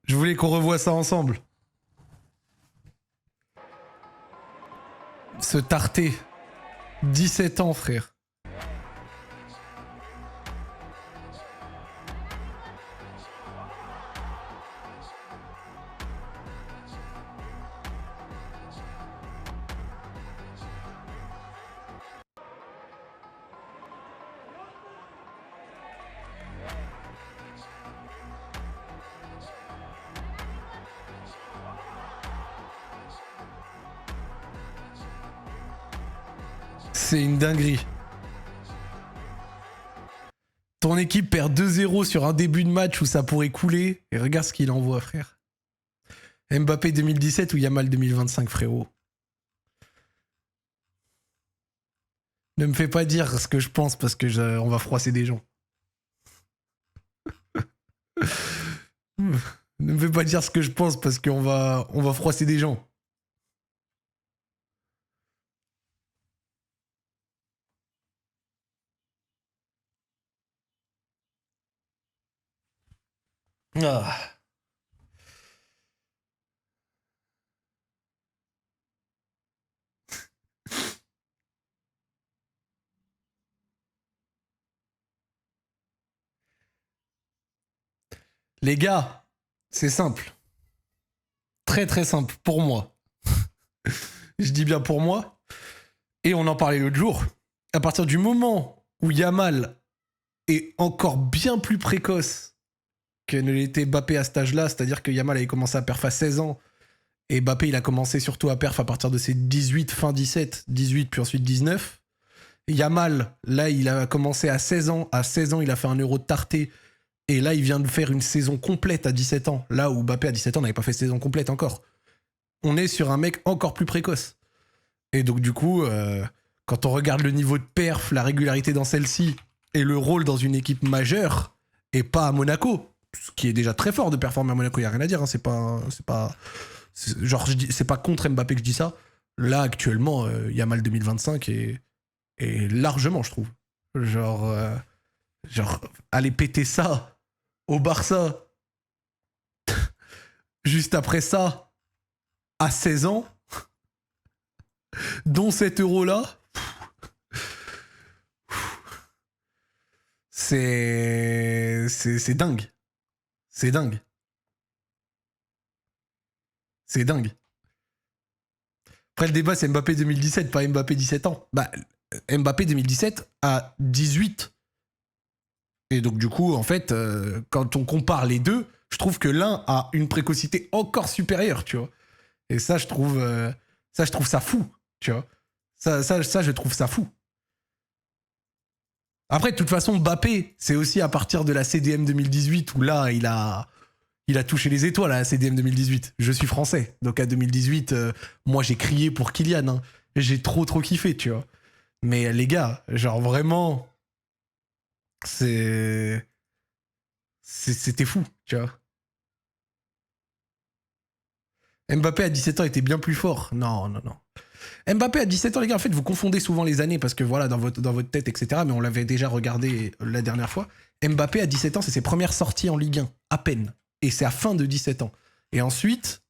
Je voulais qu'on revoie ça ensemble. Ce tarté. 17 ans, frère. C'est une dinguerie. Ton équipe perd 2-0 sur un début de match où ça pourrait couler. Et regarde ce qu'il envoie, frère. Mbappé 2017 ou Yamal 2025, frérot. Ne me fais pas dire ce que je pense parce que on va froisser des gens. Ne me fais pas dire ce que je pense parce qu'on va froisser des gens. Ah. Les gars, c'est simple. Très très simple pour moi. Je dis bien pour moi. Et on en parlait l'autre jour. À partir du moment où Yamal est encore bien plus précoce que ne l'était Mbappé à cet âge-là, c'est-à-dire que Yamal avait commencé à perf à 16 ans et Mbappé il a commencé surtout à perf à partir de ses 18, fin 17, 18 puis ensuite 19. Yamal, là il a commencé à 16 ans. À 16 ans il a fait un Euro de tarté. Et là, il vient de faire une saison complète à 17 ans. Là où Mbappé à 17 ans n'avait pas fait saison complète encore. On est sur un mec encore plus précoce. Et donc du coup, quand on regarde le niveau de perf, la régularité dans celle-ci et le rôle dans une équipe majeure, et pas à Monaco, ce qui est déjà très fort de performer à Monaco, il n'y a rien à dire. Hein, c'est pas contre Mbappé que je dis ça. Là, actuellement, Yamal 2025 est largement, je trouve. Genre, aller péter ça au Barça, juste après ça, à 16 ans, dont cet euro-là, c'est dingue. C'est dingue. C'est dingue. Après, le débat, c'est Mbappé 2017, pas Mbappé 17 ans. Bah, Mbappé 2017 à 18. Et donc, du coup, en fait, quand on compare les deux, je trouve que l'un a une précocité encore supérieure, tu vois. Et ça, je trouve ça fou, tu vois. Ça, je trouve ça fou. Après, de toute façon, Mbappé, c'est aussi à partir de la CDM 2018 où là, il a touché les étoiles à la CDM 2018. Je suis français, donc à 2018, moi, j'ai crié pour Kylian. Hein. J'ai trop kiffé, tu vois. Mais les gars, genre vraiment... C'était fou, tu vois. Mbappé à 17 ans était bien plus fort. Non. Mbappé à 17 ans, les gars, en fait, vous confondez souvent les années parce que voilà, dans votre tête, etc. Mais on l'avait déjà regardé la dernière fois. Mbappé à 17 ans, c'est ses premières sorties en Ligue 1, à peine. Et c'est à fin de 17 ans. Et ensuite,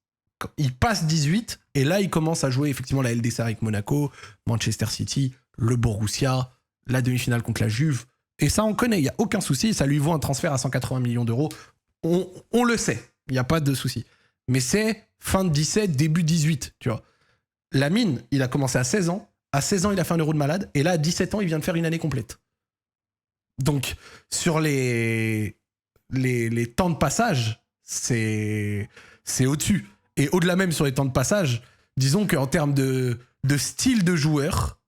il passe 18, et là, il commence à jouer effectivement la LDC avec Monaco, Manchester City, le Borussia, la demi-finale contre la Juve. Et ça, on connaît, il n'y a aucun souci. Ça lui vaut un transfert à 180 millions d'euros. On le sait, il n'y a pas de souci. Mais c'est fin de 17, début 18, tu vois. Lamine, il a commencé à 16 ans. À 16 ans, il a fait un euro de malade. Et là, à 17 ans, il vient de faire une année complète. Donc, sur les temps de passage, c'est au-dessus. Et au-delà même sur les temps de passage, disons qu'en termes de style de joueur,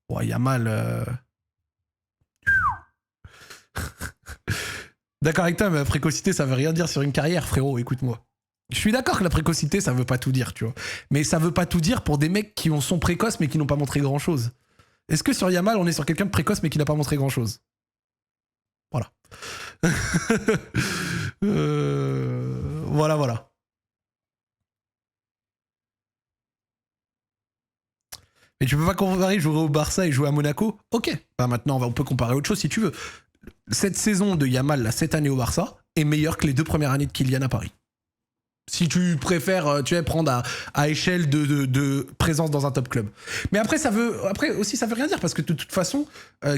ouais, Yamal... D'accord avec toi, mais la précocité, ça veut rien dire sur une carrière, frérot, écoute-moi. Je suis d'accord que la précocité, ça veut pas tout dire, tu vois. Mais ça veut pas tout dire pour des mecs qui sont précoces mais qui n'ont pas montré grand-chose. Est-ce que sur Yamal, on est sur quelqu'un de précoce mais qui n'a pas montré grand-chose? Voilà. Voilà. Mais tu peux pas comparer jouer au Barça et jouer à Monaco? Ok. Bah maintenant, on peut comparer autre chose si tu veux. Cette saison de Yamal, là, cette année au Barça, est meilleur que les 2 premières années de Kylian à Paris. Si tu préfères, tu vois, prendre à échelle de présence dans un top club. Mais après, ça veut rien dire parce que de toute façon,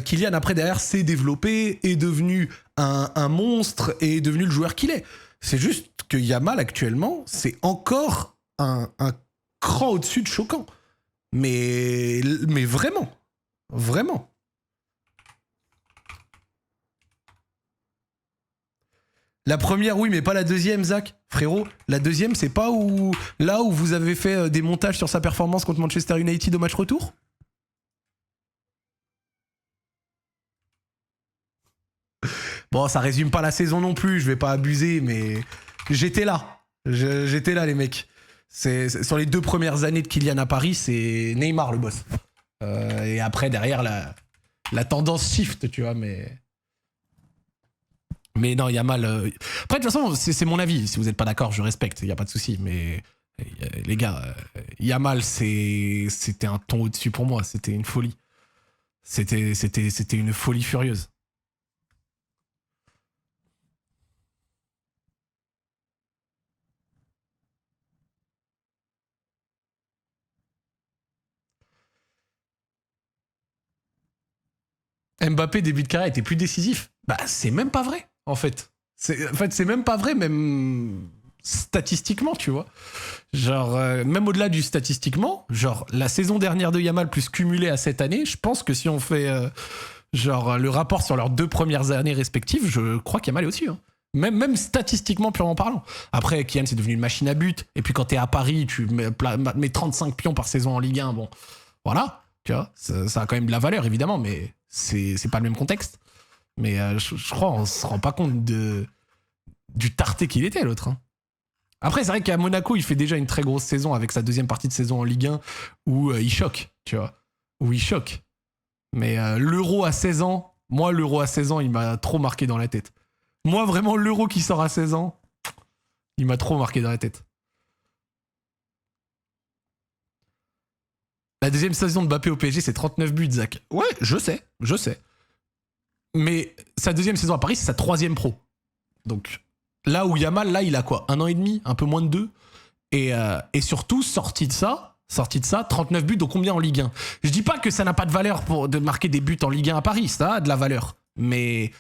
Kylian après derrière s'est développé, est devenu un monstre et est devenu le joueur qu'il est. C'est juste que Yamal actuellement, c'est encore un cran au-dessus de choquant. Mais vraiment, vraiment. La première, oui, mais pas la deuxième, Zach. Frérot, la deuxième, c'est pas là où vous avez fait des montages sur sa performance contre Manchester United au match retour? Bon, ça résume pas la saison non plus, je vais pas abuser, mais j'étais là. J'étais là, les mecs. Sur les 2 premières années de Kylian à Paris, c'est Neymar le boss. Et après, derrière, la tendance shift, tu vois, mais... Mais non, Yamal. Après, de toute façon, c'est mon avis. Si vous n'êtes pas d'accord, je respecte, il n'y a pas de souci. Mais les gars, Yamal, c'était un ton au-dessus pour moi. C'était une folie. C'était une folie furieuse. Mbappé, début de carrière, était plus décisif. Bah, c'est même pas vrai, en fait. C'est même pas vrai, même statistiquement, tu vois. Genre, même au-delà du statistiquement, genre, la saison dernière de Yamal plus cumulée à cette année, je pense que si on fait, genre, le rapport sur leurs 2 premières années respectives, je crois qu'Yamal est au-dessus. Hein. Même statistiquement, purement parlant. Après, Kylian, c'est devenu une machine à but. Et puis, quand t'es à Paris, tu mets 35 pions par saison en Ligue 1. Bon, voilà. Tu vois, ça a quand même de la valeur, évidemment, mais c'est pas le même contexte. Mais je crois on se rend pas compte du tarté qu'il était, l'autre. Hein. Après, c'est vrai qu'à Monaco, il fait déjà une très grosse saison avec sa deuxième partie de saison en Ligue 1 où il choque, tu vois. Où il choque. Mais l'Euro à 16 ans, moi, l'Euro à 16 ans, il m'a trop marqué dans la tête. Moi, vraiment, l'Euro qui sort à 16 ans, il m'a trop marqué dans la tête. La deuxième saison de Mbappé au PSG, c'est 39 buts, Zach. Ouais, je sais. Mais sa deuxième saison à Paris, c'est sa troisième pro. Donc là où Yamal, là, il a quoi? 1 an et demi? Un peu moins de 2? Et surtout, sorti de ça, 39 buts, donc combien en Ligue 1? Je dis pas que ça n'a pas de valeur pour de marquer des buts en Ligue 1 à Paris, ça a de la valeur. Mais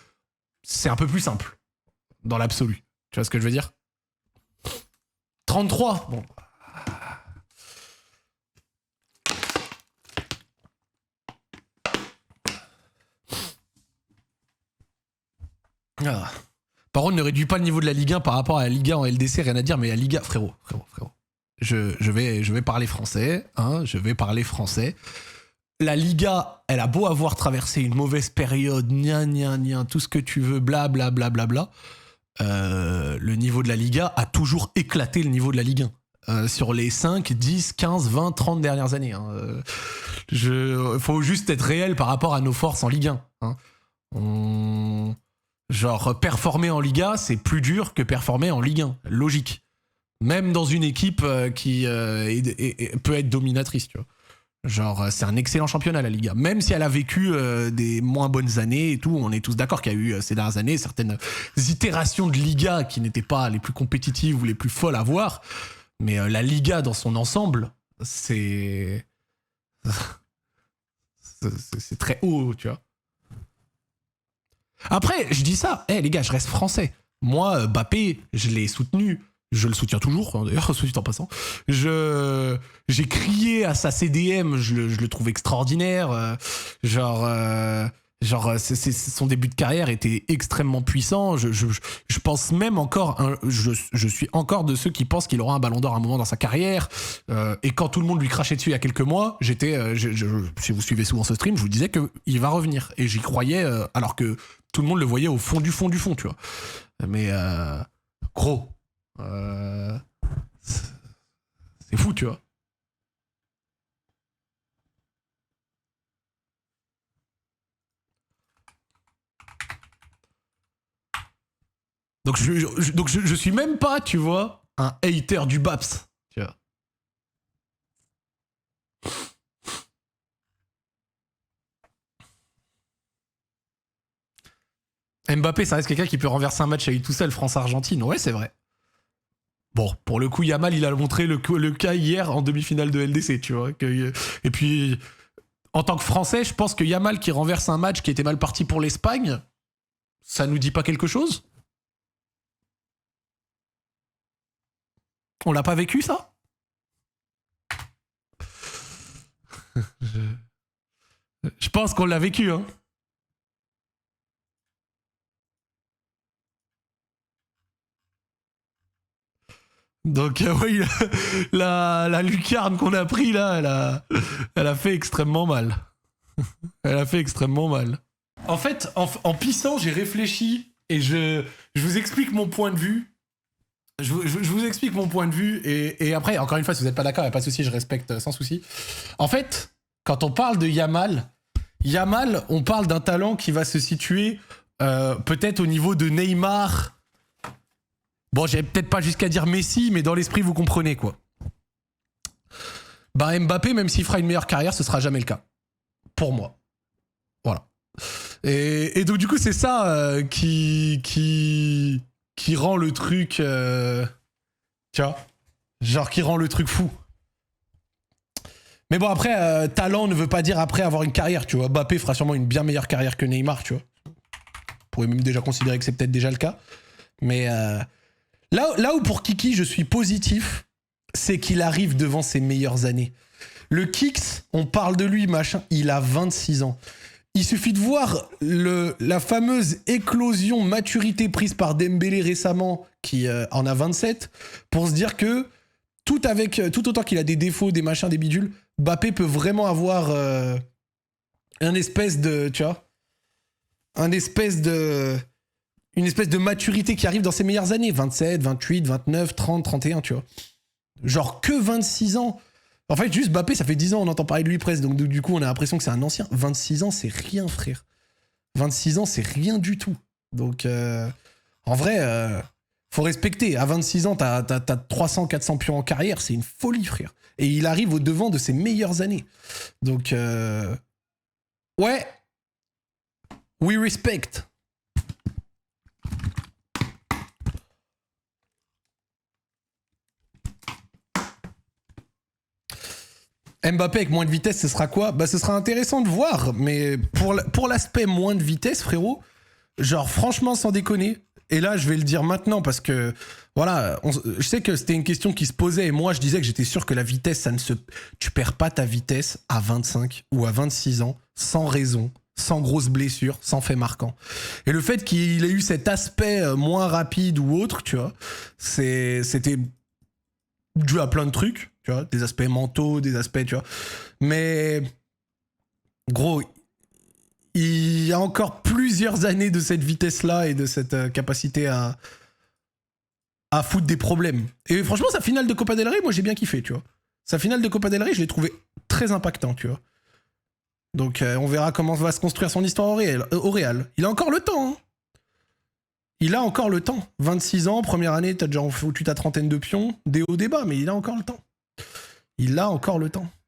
c'est un peu plus simple, dans l'absolu. Tu vois ce que je veux dire? 33, bon. Ah. Par contre, ne réduis pas le niveau de la Ligue 1 par rapport à la Ligue 1 en LDC, rien à dire, mais la Ligue 1, frérot. Je vais parler français, hein, je vais parler français. La Liga, elle a beau avoir traversé une mauvaise période, tout ce que tu veux, blablabla. Le niveau de la Liga a toujours éclaté le niveau de la Ligue 1. Sur les 5, 10, 15, 20, 30 dernières années. Hein. Faut juste être réel par rapport à nos forces en Ligue 1. Hein. Genre, performer en Liga, c'est plus dur que performer en Ligue 1. Logique. Même dans une équipe qui peut être dominatrice, tu vois. Genre, c'est un excellent championnat, la Liga. Même si elle a vécu des moins bonnes années et tout, on est tous d'accord qu'il y a eu ces dernières années certaines itérations de Liga qui n'étaient pas les plus compétitives ou les plus folles à voir. Mais la Liga dans son ensemble, c'est très haut, tu vois. Après, je dis ça, les gars, je reste français. Moi, Mbappé, je l'ai soutenu. Je le soutiens toujours, hein, d'ailleurs, soit dit en passant. J'ai crié à sa CDM, je le trouve extraordinaire. Son début de carrière était extrêmement puissant. Je pense même encore, je suis encore de ceux qui pensent qu'il aura un ballon d'or à un moment dans sa carrière. Et quand tout le monde lui crachait dessus il y a quelques mois, si vous suivez souvent ce stream, je vous disais qu'il va revenir. Et j'y croyais, alors que tout le monde le voyait au fond du fond du fond, tu vois. Mais gros. C'est fou, tu vois. Donc je suis même pas, tu vois, un hater du Baps, tu vois. Mbappé, ça reste quelqu'un qui peut renverser un match à lui tout seul, France-Argentine. Ouais, c'est vrai. Bon, pour le coup, Yamal, il a montré le cas hier en demi-finale de LDC, tu vois. Et puis, en tant que Français, je pense que Yamal qui renverse un match qui était mal parti pour l'Espagne, ça nous dit pas quelque chose? On l'a pas vécu, ça? Je pense qu'on l'a vécu, hein. Donc, oui, la lucarne qu'on a pris là, elle a fait extrêmement mal. Elle a fait extrêmement mal. En fait, en pissant, j'ai réfléchi et je vous explique mon point de vue. Je vous explique mon point de vue et après, encore une fois, si vous n'êtes pas d'accord, il n'y a pas de souci, je respecte sans souci. En fait, quand on parle de Yamal, on parle d'un talent qui va se situer peut-être au niveau de Neymar. Bon, j'ai peut-être pas jusqu'à dire Messi, mais dans l'esprit, vous comprenez quoi. Bah Mbappé, même s'il fera une meilleure carrière, ce sera jamais le cas. Pour moi. Voilà. Et donc du coup, c'est ça qui rend le truc... tu vois, genre qui rend le truc fou. Mais bon, après, talent ne veut pas dire après avoir une carrière, tu vois. Mbappé fera sûrement une bien meilleure carrière que Neymar, tu vois. On pourrait même déjà considérer que c'est peut-être déjà le cas. Mais là où pour Kiki, je suis positif, c'est qu'il arrive devant ses meilleures années. Le Kicks, on parle de lui, machin, il a 26 ans. Il suffit de voir la fameuse éclosion maturité prise par Dembélé récemment, qui en a 27, pour se dire que tout autant qu'il a des défauts, des machins, des bidules, Mbappé peut vraiment avoir un espèce de, tu vois, une espèce de maturité qui arrive dans ses meilleures années, 27, 28, 29, 30, 31, tu vois. Genre que 26 ans. En fait, juste Mbappé, ça fait 10 ans, on entend parler de lui presque, donc du coup, on a l'impression que c'est un ancien. 26 ans, c'est rien, frère. 26 ans, c'est rien du tout. Donc, en vrai, faut respecter. À 26 ans, t'as 300, 400 pions en carrière, c'est une folie, frère. Et il arrive au devant de ses meilleures années. Donc, ouais, we respect. Mbappé avec moins de vitesse, ce sera quoi? Bah, ce sera intéressant de voir, mais pour l'aspect moins de vitesse, frérot, genre franchement, sans déconner, et là, je vais le dire maintenant parce que, voilà, je sais que c'était une question qui se posait et moi, je disais que j'étais sûr que la vitesse, tu perds pas ta vitesse à 25 ou à 26 ans sans raison, sans grosse blessure, sans fait marquant. Et le fait qu'il ait eu cet aspect moins rapide ou autre, tu vois, c'était dû à plein de trucs, tu vois, des aspects mentaux, des aspects, tu vois. Mais, gros, il y a encore plusieurs années de cette vitesse-là et de cette capacité à foutre des problèmes. Et franchement, sa finale de Copa del Rey, moi, j'ai bien kiffé, tu vois. Sa finale de Copa del Rey, je l'ai trouvé très impactant, tu vois. Donc, on verra comment va se construire son histoire au Real. Il a encore le temps, hein. Il a encore le temps. 26 ans, première année, t'as déjà foutu ta trentaine de pions, des hauts, des bas, mais il a encore le temps. Il a encore le temps.